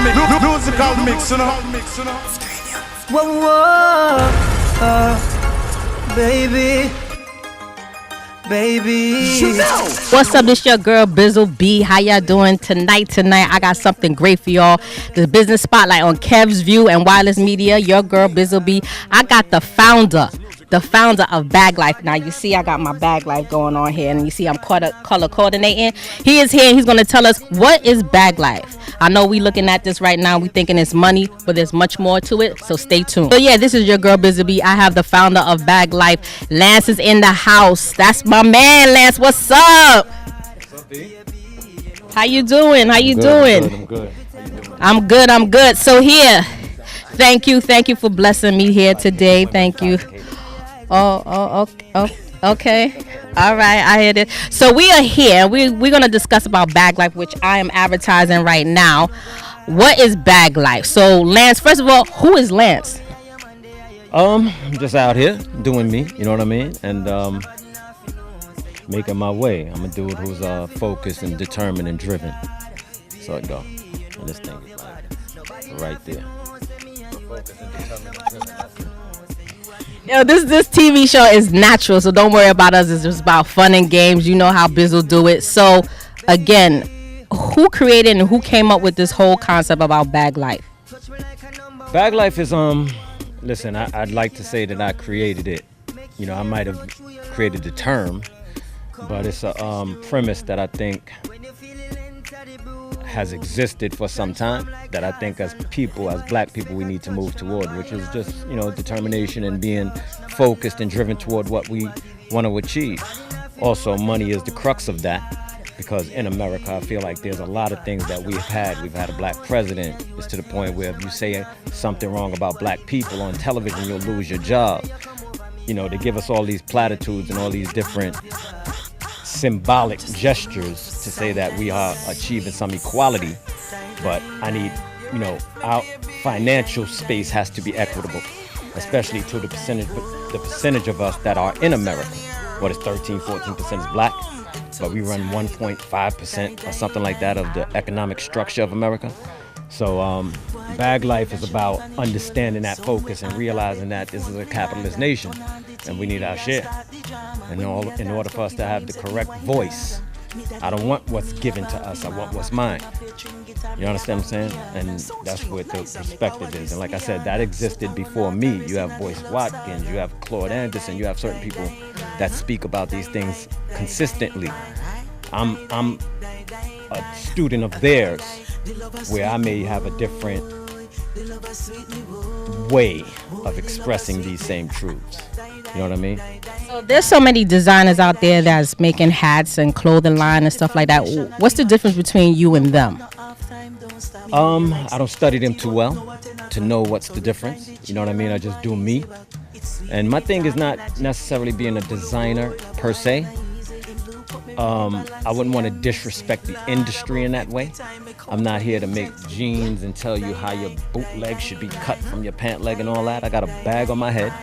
Musical mix, you know. Whoa, baby. What's up? This your girl Bizzle B. How y'all doing tonight? I got something great for y'all. The business spotlight on Kev's View and Wireless Media. Your girl Bizzle B. I got the founder of BagLife. Now you see I got my BagLife going on here, and you see I'm color coordinating. He is here. He's going to tell us what is BagLife. I know we looking at this right now. We thinking it's money, but there's much more to it. So stay tuned. So yeah, this is your girl Bizzle B. I have the founder of BagLife. Lance is in the house. That's my man, Lance. What's up? What's up, B? How you doing? I'm good. I'm good. So here, thank you for blessing me here today. Thank you. Okay. All right, I hear it. So we are here. We're going to discuss about BagLife, which I am advertising right now. What is BagLife? So Lance, first of all, who is Lance? I'm just out here doing me, you know what I mean? And making my way. I'm a dude who's focused and determined and driven. So I go. And this thing is like right there. Focused and determined and driven. Yo, this TV show is natural, so don't worry about us. It's just about fun and games. You know how Bizzle do it. So, again, who created and who came up with this whole concept about BagLife? BagLife is listen, I'd like to say that I created it. You know, I might have created the term, but it's a premise that I think has existed for some time, that I think as people, as black people, we need to move toward, which is just, you know, determination and being focused and driven toward what we want to achieve. Also, money is the crux of that, because in America, I feel like there's a lot of things that we've had. We've had a black president. It's to the point where if you say something wrong about black people on television, you'll lose your job. You know, they give us all these platitudes and all these different symbolic gestures to say that we are achieving some equality, but I need, you know, our financial space has to be equitable, especially to the percentage of us that are in America. What is 13-14% is black, but we run 1.5% or something like that of the economic structure of America. So BagLife is about understanding that focus and realizing that this is a capitalist nation and we need our share. And in order for us to have the correct voice, I don't want what's given to us, I want what's mine. You understand what I'm saying? And that's what the perspective is. And like I said, that existed before me. You have Boyce Watkins, you have Claude Anderson, you have certain people that speak about these things consistently. I'm a student of theirs, where I may have a different way of expressing these same truths. You know what I mean? So there's so many designers out there that's making hats and clothing line and stuff like that. What's the difference between you and them? I don't study them too well to know what's the difference. You know what I mean? I just do me. And my thing is not necessarily being a designer per se. I wouldn't want to disrespect the industry in that way. I'm not here to make jeans and tell you how your bootleg should be cut from your pant leg and all that. I got a bag on my head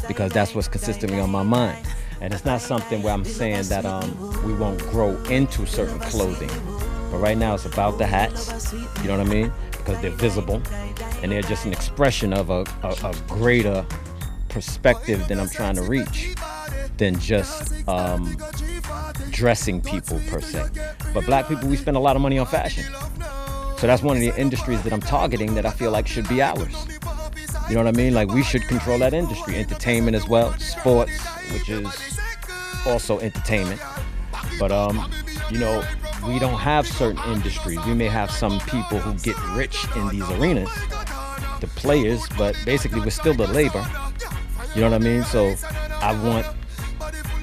because that's what's consistently on my mind. And it's not something where I'm saying that we won't grow into certain clothing. But right now it's about the hats, you know what I mean? Because they're visible and they're just an expression of a greater perspective than I'm trying to reach than just dressing people per se. But black people, we spend a lot of money on fashion. So that's one of the industries that I'm targeting that I feel like should be ours. You know what I mean? Like, we should control that industry. Entertainment as well, sports, which is also entertainment. But you know, we don't have certain industries. We may have some people who get rich in these arenas, the players, but basically we're still the labor. You know what I mean? So I want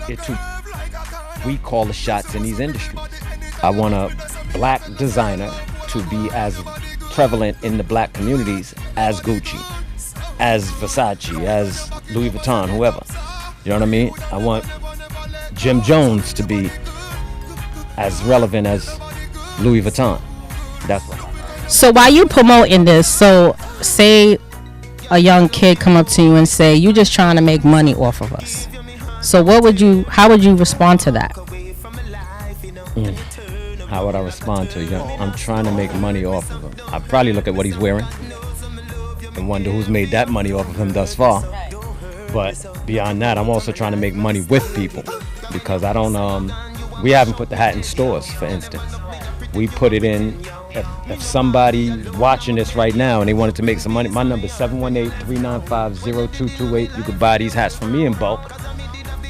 it to, we call the shots in these industries. I want a black designer to be as prevalent in the black communities as Gucci, as Versace, as Louis Vuitton, whoever. You know what I mean? I want Jim Jones to be as relevant as Louis Vuitton. That's what. So while you promoting this, so say a young kid come up to you and say, "You just trying to make money off of us." So how would you respond to that? How would I respond to you? I'm trying to make money off of him. I probably look at what he's wearing and wonder who's made that money off of him thus far. But beyond that, I'm also trying to make money with people, because I don't. We haven't put the hat in stores, for instance. We put it in. If somebody watching this right now and they wanted to make some money, my number is 718-395-0228. You could buy these hats from me in bulk,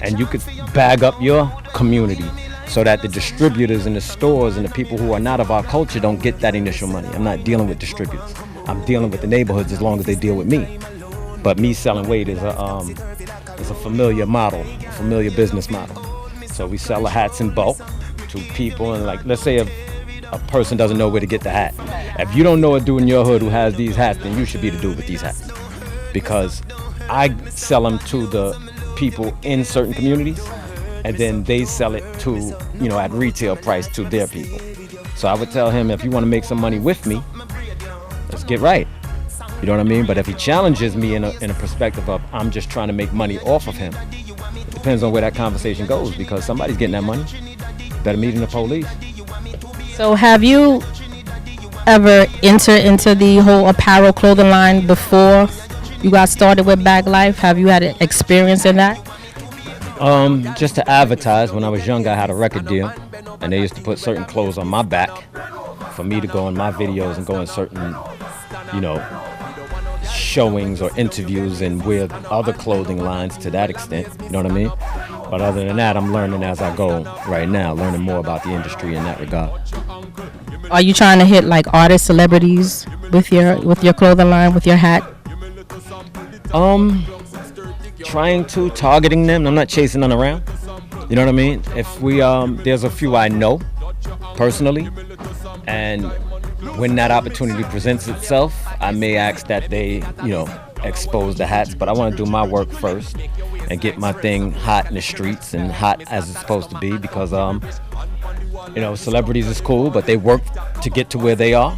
and you could bag up your community so that the distributors and the stores and the people who are not of our culture don't get that initial money. I'm not dealing with distributors. I'm dealing with the neighborhoods as long as they deal with me. But me selling weight is a familiar model, a familiar business model. So we sell the hats in bulk to people, and like, let's say a person doesn't know where to get the hat. If you don't know a dude in your hood who has these hats, then you should be the dude with these hats. Because I sell them to the people in certain communities, and then they sell it to, at retail price to their people. So I would tell him, if you want to make some money with me, let's get right. You know what I mean? But if he challenges me in a perspective of, I'm just trying to make money off of him, it depends on where that conversation goes, because somebody's getting that money. Better meet in the police. So have you ever entered into the whole apparel clothing line before you got started with BagLife? Have you had an experience in that? Just to advertise. When I was younger, I had a record deal, and they used to put certain clothes on my back for me to go in my videos and go in certain, showings or interviews and wear other clothing lines to that extent. You know what I mean? But other than that, I'm learning as I go right now, learning more about the industry in that regard. Are you trying to hit like artists, celebrities with your clothing line, with your hat? Targeting them. I'm not chasing them around. You know what I mean? If we there's a few I know personally, and when that opportunity presents itself, I may ask that they, expose the hats, but I want to do my work first and get my thing hot in the streets and hot as it's supposed to be, because celebrities is cool, but they work to get to where they are.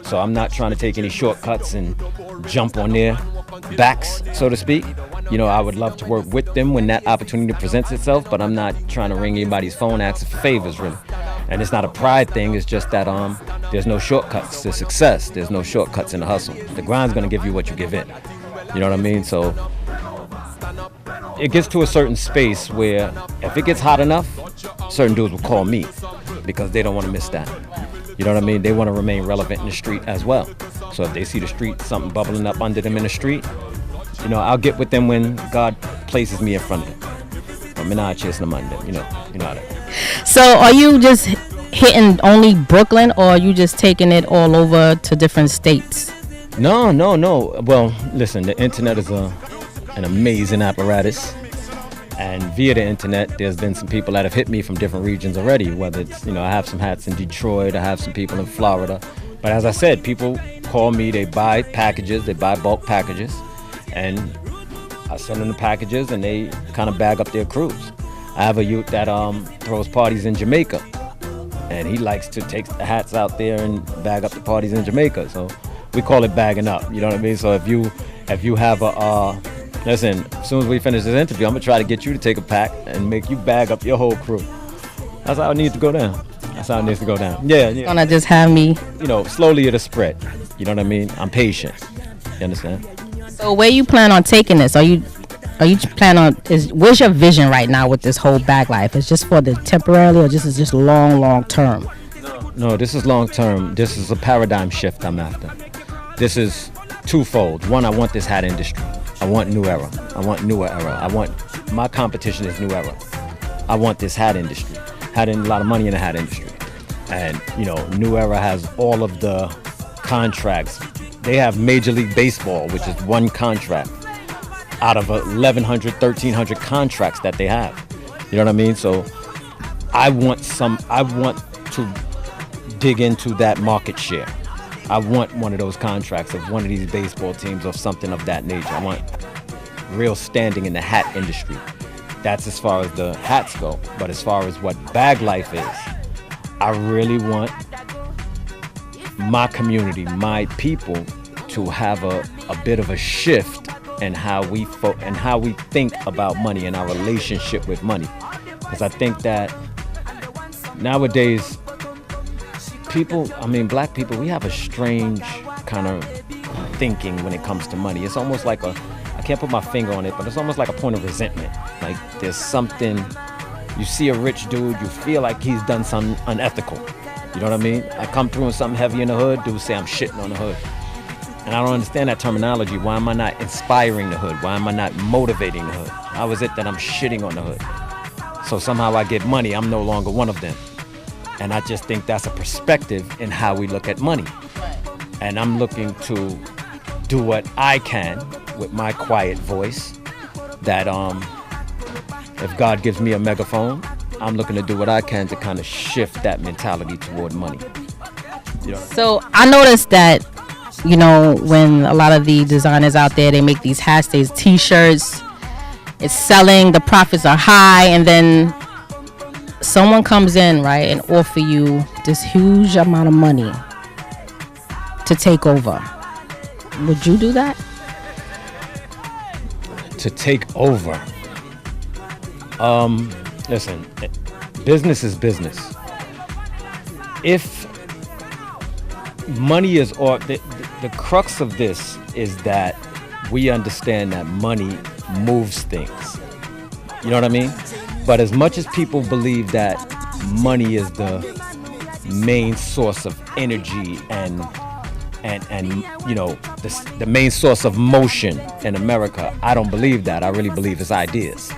So I'm not trying to take any shortcuts and jump on their backs, so to speak. I would love to work with them when that opportunity presents itself, but I'm not trying to ring anybody's phone asking for favors, really. And it's not a pride thing, it's just that there's no shortcuts to success. There's no shortcuts in the hustle. The grind's gonna give you what you give in. You know what I mean? So it gets to a certain space where if it gets hot enough, certain dudes will call me, because they don't want to miss that. You know what I mean? They want to remain relevant in the street as well. So if they see the street, something bubbling up under them in the street, I'll get with them when God places me in front of them. I'm not chasing them under them, you know how that. So are you just hitting only Brooklyn, or are you just taking it all over to different states? No. Well, listen, the internet is an amazing apparatus. And via the internet, there's been some people that have hit me from different regions already, whether it's, I have some hats in Detroit, I have some people in Florida. But as I said, people call me, they buy packages, they buy bulk packages, and I send them the packages and they kind of bag up their crews. I have a youth that throws parties in Jamaica, and he likes to take the hats out there and bag up the parties in Jamaica. So we call it bagging up, you know what I mean? So if you have listen, as soon as we finish this interview, I'm gonna try to get you to take a pack and make you bag up your whole crew. That's how it needs to go down. Yeah. Gonna just have me. Slowly it'll spread. You know what I mean? I'm patient. You understand? So where you plan on taking this? Are you plan on, where's your vision right now with this whole BagLife? Is just for the temporarily, or just is just long term? No, this is long term. This is a paradigm shift I'm after. This is twofold. One, I want this hat industry. I want new era. I want newer era. My competition is new era. I want this hat industry. Had a lot of money in the hat industry. And, New Era has all of the contracts. They have Major League Baseball, which is one contract out of 1,100, 1,300 contracts that they have. You know what I mean? So I want to dig into that market share. I want one of those contracts of one of these baseball teams or something of that nature. I want real standing in the hat industry. That's as far as the hats go. But as far as what BagLife is, I really want my community, my people, to have a bit of a shift in how we think about money and our relationship with money. Because I think that nowadays black people, we have a strange kind of thinking when it comes to money. It's almost like I can't put my finger on it, but it's almost like a point of resentment. Like there's something, you see a rich dude, you feel like he's done something unethical. You know what I mean? I come through with something heavy in the hood, dudes say I'm shitting on the hood. And I don't understand that terminology. Why am I not inspiring the hood? Why am I not motivating the hood? How is it that I'm shitting on the hood? So somehow I get money, I'm no longer one of them. And I just think that's a perspective in how we look at money. And I'm looking to do what I can with my quiet voice, that if God gives me a megaphone, I'm looking to do what I can to kind of shift that mentality toward money. You know? So I noticed that, you know, when a lot of the designers out there, they make these hashtags, t-shirts, it's selling, the profits are high, and then someone comes in, right, and offer you this huge amount of money to take over. Would you do that? To take over? Listen, business is business. If money is, or the crux of this is that we understand that money moves things. You know what I mean? But as much as people believe that money is the main source of energy and you know, the main source of motion in America, I don't believe that. I really believe it's ideas.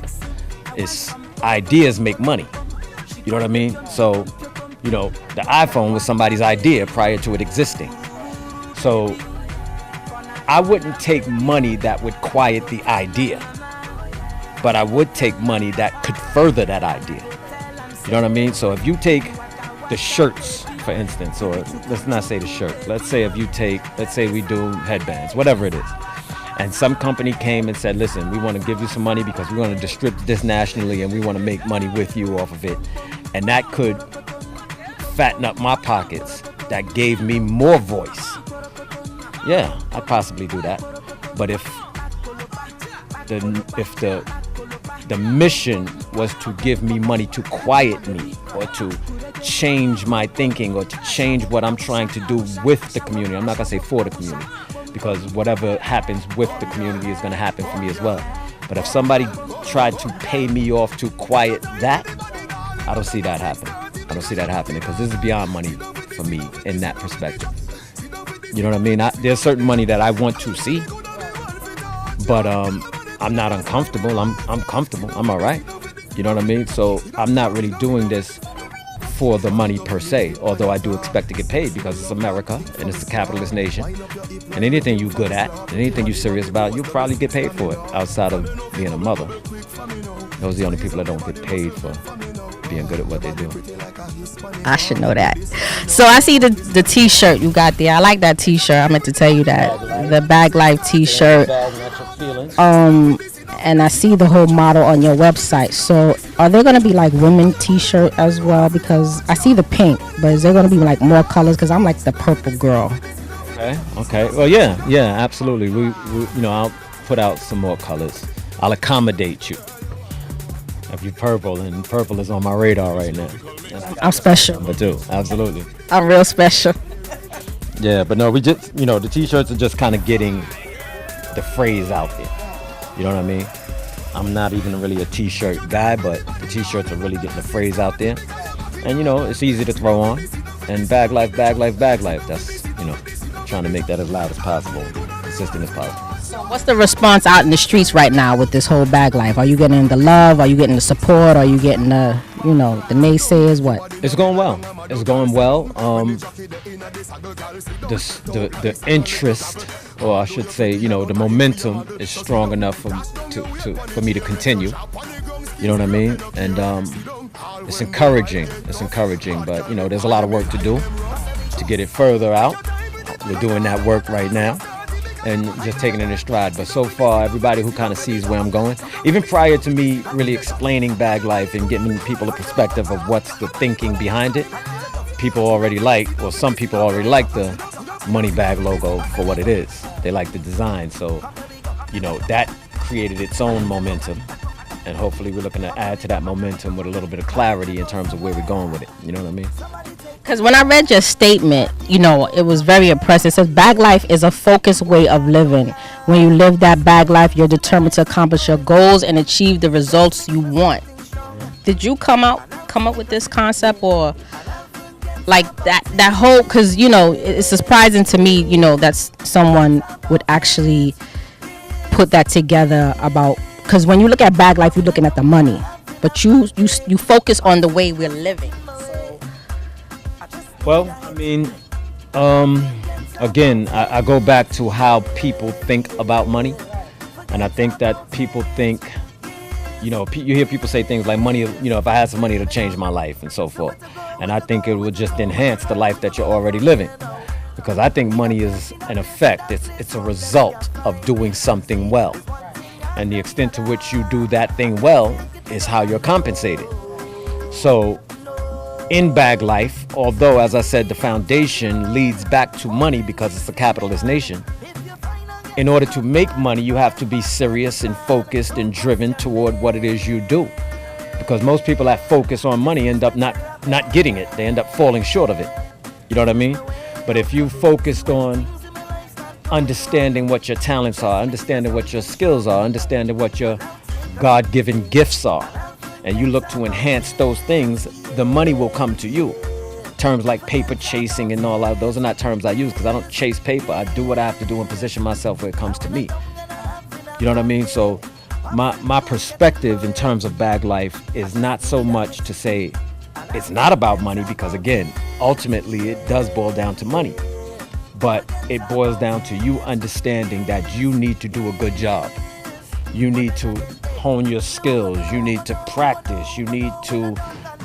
It's ideas make money. You know what I mean? So, you know, the iPhone was somebody's idea prior to it existing. So I wouldn't take money that would quiet the idea, but I would take money that could further that idea. You know what I mean? So if you take the shirts, for instance, or let's not say the shirt. Let's say we do headbands, whatever it is. And some company came and said, listen, we want to give you some money because we want to distribute this nationally and we want to make money with you off of it. And that could fatten up my pockets. That gave me more voice. Yeah, I'd possibly do that. But if the mission was to give me money to quiet me or to change my thinking or to change what I'm trying to do with the community, I'm not going to say for the community, because whatever happens with the community is going to happen for me as well. But if somebody tried to pay me off to quiet that, I don't see that happening. I don't see that happening because this is beyond money for me in that perspective. You know what I mean? There's certain money that I want to see, but I'm not uncomfortable. I'm comfortable. I'm all right. You know what I mean? So I'm not really doing this for the money per se, although I do expect to get paid because it's America and it's a capitalist nation. And anything you're good at, and anything you're serious about, you'll probably get paid for it outside of being a mother. Those are the only people that don't get paid for being good at what they do. I should know that. So I see the t-shirt you got there. I like that t-shirt. I meant to tell you that. The BagLife t-shirt. And I see the whole model on your website. So are there going to be like women t-shirt as well? Because I see the pink, but is there going to be like more colors? Because I'm like the purple girl. Okay. Well, yeah, absolutely. We I'll put out some more colors. I'll accommodate you. If you're purple, and purple is on my radar right now. I'm special. But too, absolutely. I'm real special. Yeah, but no, we just, the t-shirts are just kind of getting the phrase out there. You know what I mean? I'm not even really a t-shirt guy, but the t-shirts are really getting the phrase out there. And, it's easy to throw on. And BagLife. That's, trying to make that as loud as possible, consistent as possible. So what's the response out in the streets right now with this whole BagLife? Are you getting the love? Are you getting the support? Are you getting the, the naysayers? What? It's going well. The interest, or I should say, the momentum is strong enough for me to continue. You know what I mean? And it's encouraging. But there's a lot of work to do to get it further out. We're doing that work right now and just taking it in stride. But so far, everybody who kind of sees where I'm going, even prior to me really explaining BagLife and giving people a perspective of what's the thinking behind it, some people already like the money bag logo for what it is. They like the design. So, that created its own momentum. And hopefully we're looking to add to that momentum with a little bit of clarity in terms of where we're going with it. You know what I mean? Because when I read your statement, it was very impressive. It says bag life is a focused way of living. When you live that bag life, you're determined to accomplish your goals and achieve the results you want. Did you come up with this concept, or like that whole? Because it's surprising to me, that someone would actually put that together about. Because when you look at bag life, you're looking at the money, but you focus on the way we're living. Well, I mean, again, I go back to how people think about money. And I think that people think, you hear people say things like money, if I had some money, it'll change my life and so forth. And I think it would just enhance the life that you're already living. Because I think money is an effect. It's a result of doing something well. And the extent to which you do that thing well is how you're compensated. So, in BagLife, although, as I said, the foundation leads back to money because it's a capitalist nation, in order to make money, you have to be serious and focused and driven toward what it is you do. Because most people that focus on money end up not getting it. They end up falling short of it. You know what I mean? But if you focused on understanding what your talents are, understanding what your skills are, understanding what your God-given gifts are, and you look to enhance those things, the money will come to you. Terms like paper chasing and all that, those are not terms I use because I don't chase paper. I do what I have to do and position myself where it comes to me. You know what I mean? So my perspective in terms of bag life is not so much to say it's not about money, because again, ultimately it does boil down to money. But it boils down to you understanding that you need to do a good job. You need to hone your skills, you need to practice, you need to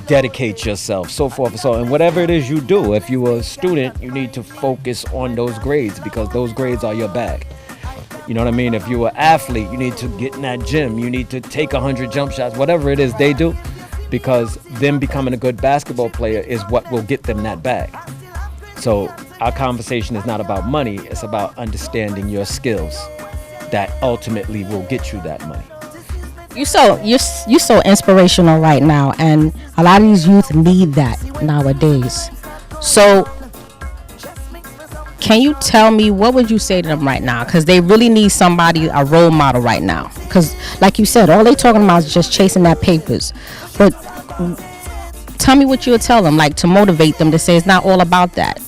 dedicate yourself, so forth and so on. And whatever it is you do, if you're a student, you need to focus on those grades because those grades are your bag. You know what I mean? If you're an athlete, you need to get in that gym, you need to take 100 jump shots, whatever it is they do, because them becoming a good basketball player is what will get them that bag. So our conversation is not about money, it's about understanding your skills that ultimately will get you that money. You're so inspirational right now, and a lot of these youth need that nowadays. So can you tell me, what would you say to them right now? Because they really need somebody, a role model right now. Because like you said, all they talking about is just chasing that papers. But tell me what you would tell them, like to motivate them to say it's not all about that.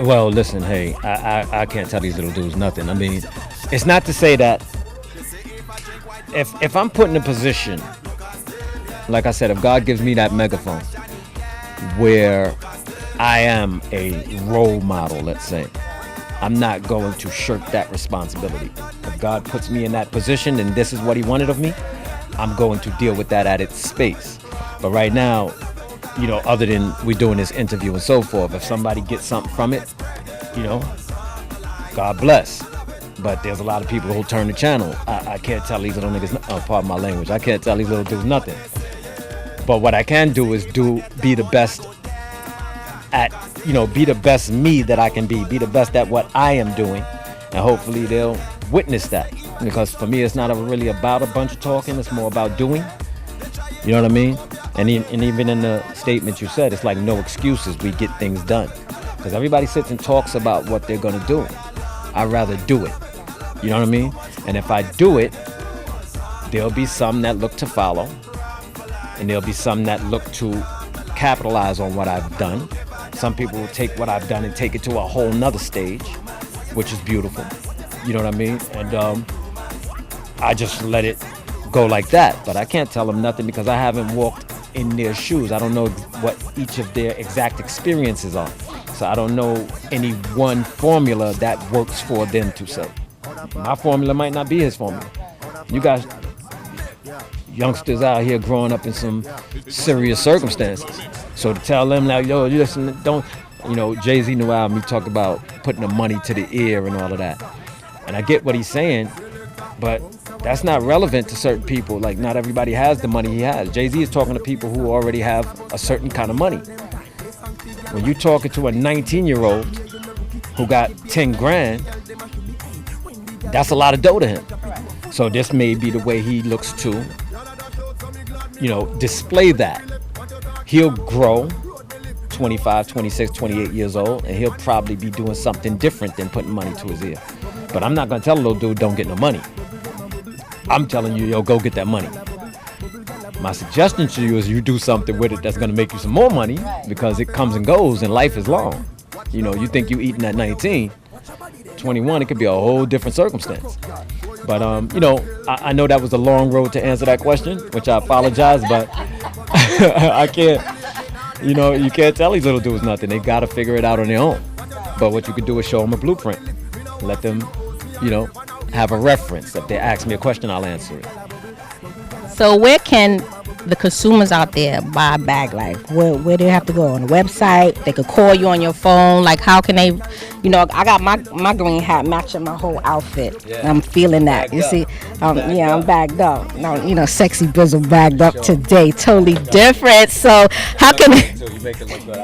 Well, listen, hey, I can't tell these little dudes nothing. I mean, it's not to say that if I'm put in a position, like I said, if God gives me that megaphone where I am a role model, let's say, I'm not going to shirk that responsibility. If God puts me in that position and this is what he wanted of me, I'm going to deal with that at its space. But right now, other than we doing this interview and so forth, if somebody gets something from it, God bless. But there's a lot of people who'll turn the channel. I can't tell these little niggas, pardon my language, I can't tell these little dudes nothing. But what I can do is be the best at, be the best me that I can be the best at what I am doing. And hopefully they'll witness that. Because for me, it's not really about a bunch of talking, it's more about doing. You know what I mean? And even in the statement you said, it's like no excuses. We get things done. Because everybody sits and talks about what they're going to do. I'd rather do it. You know what I mean? And if I do it, there'll be some that look to follow. And there'll be some that look to capitalize on what I've done. Some people will take what I've done and take it to a whole nother stage, which is beautiful. You know what I mean? And I just let it go like that. But I can't tell them nothing because I haven't walked in their shoes. I don't know what each of their exact experiences are. So I don't know any one formula that works for them to say. My formula might not be his formula. You guys, youngsters out here growing up in some serious circumstances. So to tell them like, yo, you listen, don't, Jay-Z new album, he talked about putting the money to the ear and all of that. And I get what he's saying, but that's not relevant to certain people. Like, not everybody has the money he has. Jay-Z is talking to people who already have a certain kind of money. When you're talking to a 19-year-old who got 10 grand, that's a lot of dough to him. So this may be the way he looks to, display that, he'll grow 25, 26, 28 years old, and he'll probably be doing something different than putting money to his ear. But I'm not going to tell a little dude, don't get no money. I'm telling you, go get that money. My suggestion to you is you do something with it that's going to make you some more money, because it comes and goes and life is long. You think you eating at 19, 21, it could be a whole different circumstance. But, I know that was a long road to answer that question, which I apologize, but I can't, you can't tell these little dudes nothing. They got to figure it out on their own. But what you could do is show them a blueprint. Let them, have a reference. If they ask me a question, I'll answer it. So where can the consumers out there buy BagLife? Where do they have to go? On the website? They could call you on your phone. Like, how can they, I got my green hat matching my whole outfit. Yeah. I'm feeling that. Bagged you up. see, I'm bagged up. Now, sexy Bizzle bagged up today. Totally different. So how can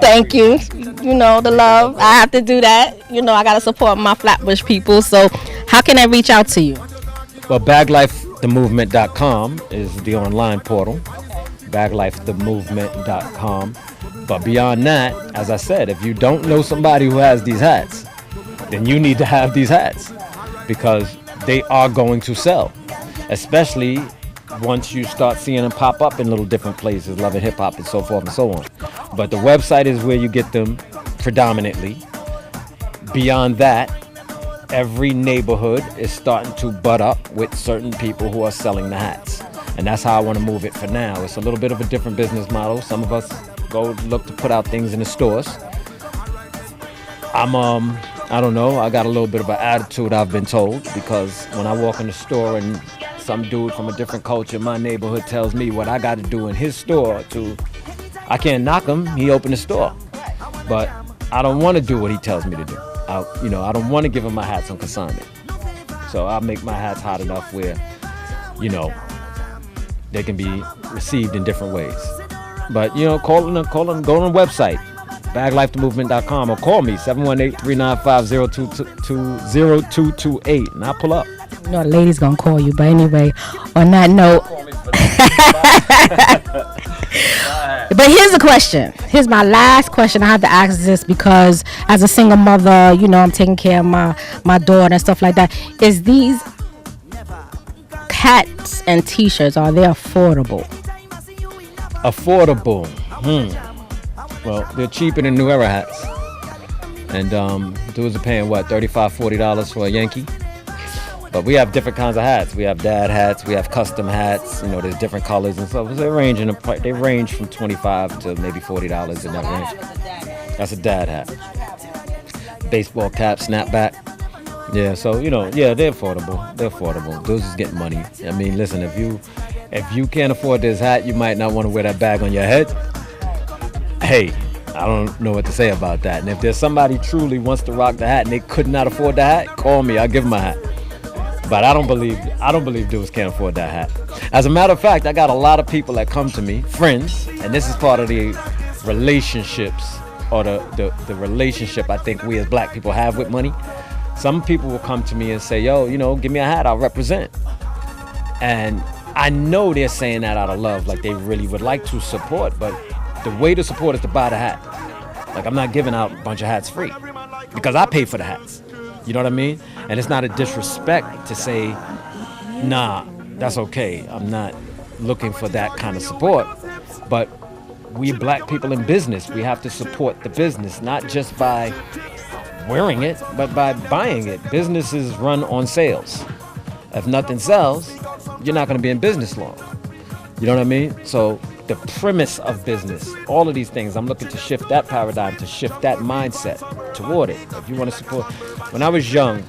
thank you. The love. I have to do that. I got to support my Flatbush people. So how can I reach out to you? Well, BagLifeTheMovement.com is the online portal. BagLifeTheMovement.com. But beyond that, as I said, if you don't know somebody who has these hats, then you need to have these hats, because they are going to sell, especially once you start seeing them pop up in little different places, Love and Hip Hop and so forth and so on. But the website is where you get them predominantly. Beyond that, every neighborhood is starting to butt up with certain people who are selling the hats. And that's how I want to move it for now. It's a little bit of a different business model. Some of us go look to put out things in the stores. I don't know, I got a little bit of an attitude, I've been told, because when I walk in the store and some dude from a different culture in my neighborhood tells me what I got to do in his store I can't knock him, he opened the store. But I don't want to do what he tells me to do. I don't want to give him my hats on consignment. So I'll make my hats hot enough where, they can be received in different ways. But, call them, go on the website, BagLifeTheMovement.com, or call me, 718-395-0228, and I'll pull up. The lady's going to call you. But anyway, on that note. But here's the question. Here's my last question. I have to ask this because as a single mother, I'm taking care of my daughter and stuff like that. Is these hats and t-shirts, are they affordable? Affordable? Well, they're cheaper than New Era hats. And dudes are paying, what, $35, $40 for a Yankee? But we have different kinds of hats. We have dad hats. We have custom hats. There's different colors and stuff. They range from $25 to maybe $40 in that range. That's a dad hat. Baseball cap, snapback. Yeah, so they're affordable. They're affordable. Dudes is getting money. I mean, listen, if you can't afford this hat, you might not want to wear that bag on your head. Hey, I don't know what to say about that. And if there's somebody truly wants to rock the hat and they could not afford the hat, call me. I'll give them a hat. But I don't believe dudes can't afford that hat. As a matter of fact, I got a lot of people that come to me, friends, and this is part of the relationships or the relationship I think we as black people have with money. Some people will come to me and say, yo, give me a hat, I'll represent. And I know they're saying that out of love, like they really would like to support, but the way to support is to buy the hat. Like, I'm not giving out a bunch of hats free because I pay for the hats. You know what I mean? And it's not a disrespect to say, nah, that's okay. I'm not looking for that kind of support. But we black people in business, we have to support the business, not just by wearing it, but by buying it. Businesses run on sales. If nothing sells, you're not going to be in business long. You know what I mean? So the premise of business, all of these things, I'm looking to shift that paradigm, to shift that mindset toward it. If you want to support. When I was young,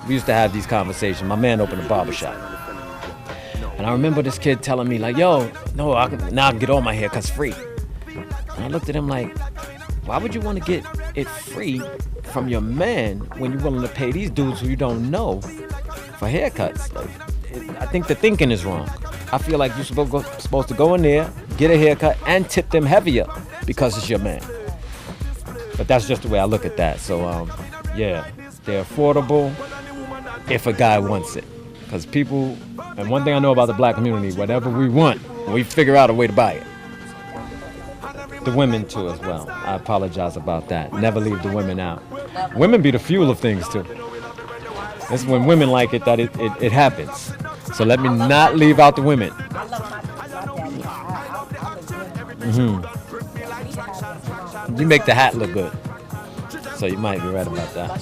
we used to have these conversations. My man opened a barbershop. And I remember this kid telling me, like, yo, no, now I can get all my haircuts free. And I looked at him like, why would you want to get it free from your man when you're willing to pay these dudes who you don't know for haircuts? Like, I think the thinking is wrong. I feel like you're supposed to go in there, get a haircut, and tip them heavier because it's your man. But that's just the way I look at that. So, they're affordable if a guy wants it. Because people, and one thing I know about the black community, whatever we want, we figure out a way to buy it. The women too as well. I apologize about that. Never leave the women out. Women be the fuel of things too. It's when women like it that it happens. So let me not leave out the women. You make the hat look good. So you might be right about that.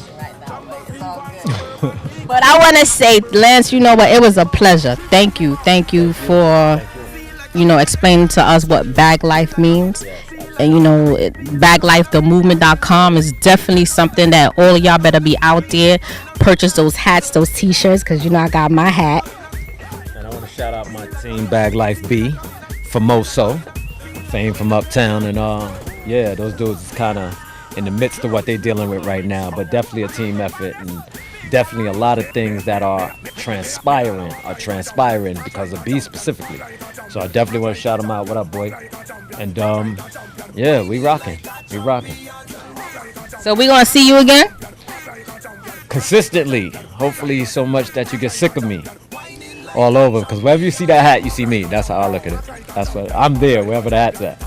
But I want to say, Lance, you know what? It was a pleasure. Thank you for, explaining to us what BagLife means. And BagLife, the movement.com is definitely something that all of y'all better be out there. Purchase those hats, those t-shirts, because I got my hat. And I want to shout out my team, BagLife B, Famoso, fame from Uptown. And those dudes is kind of in the midst of what they're dealing with right now, but definitely a team effort, and definitely a lot of things that are transpiring because of B specifically. So I definitely want to shout them out. What up, boy? And we rocking. So we gonna see you again? Consistently, hopefully so much that you get sick of me all over, because wherever you see that hat, you see me. That's how I look at it. That's what I'm there, wherever the hat's at.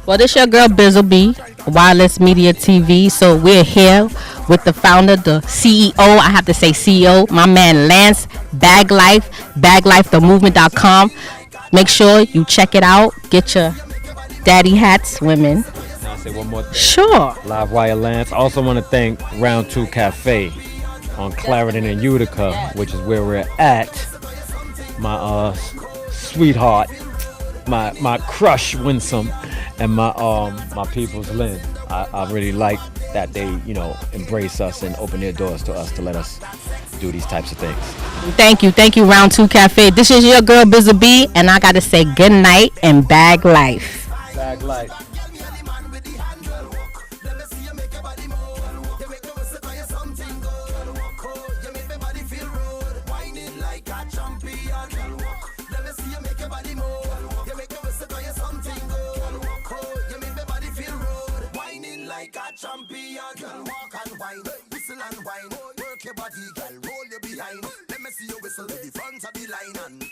Well, this your girl Bizzle B, Wireless Media TV. So we're here with the founder, the CEO. I have to say CEO, my man Lance. BagLife, BagLifeTheMovement.com. Make sure you check it out. Get your daddy hats, women. Can I say one more thing? Sure. Live Wire Lance. Also want to thank Round 2 Cafe on Clarendon and Utica, which is where we're at. My sweetheart, my crush Winsome, and my people's Lynn. I really like that they embrace us and open their doors to us to let us do these types of things. Thank you, Round 2 Cafe. This is your girl Bizzle B, and I gotta say good night and BagLife. BagLife. Champion, girl, walk and wine, whistle and wine, work your body, girl, roll you behind. Let me see you whistle to the front of the line and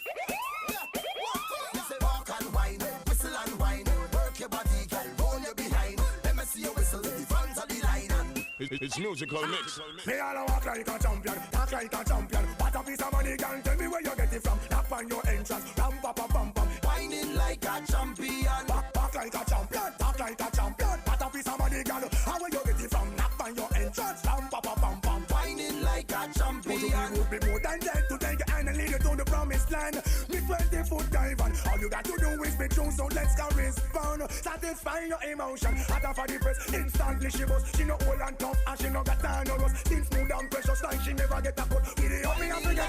walk and wine, whistle and wine, work your body, girl, roll you behind. Let me see you whistle to the front of the line and It's musical mix. me all walk like a champion, talk like a champion. What a piece of money, girl, tell me where you get it from. Tap on your entrance, ram pa pa pam pam, whining like a champion. Walk like a champion, talk like a champion. What a piece of money, girl, how will you get it from? Tap on your entrance, ram pa pa pam pam, whining like a champion. But you would be more than dead to take your hand and lead you to the promised land. Me 20-foot dive on, all you got to do is be true, so let's go respond. Satisfy your emotion, hotter for the press, instantly she bust. She no old and tough and she no got time no rust. Things smooth and precious like she never get a cut. With the up me Africa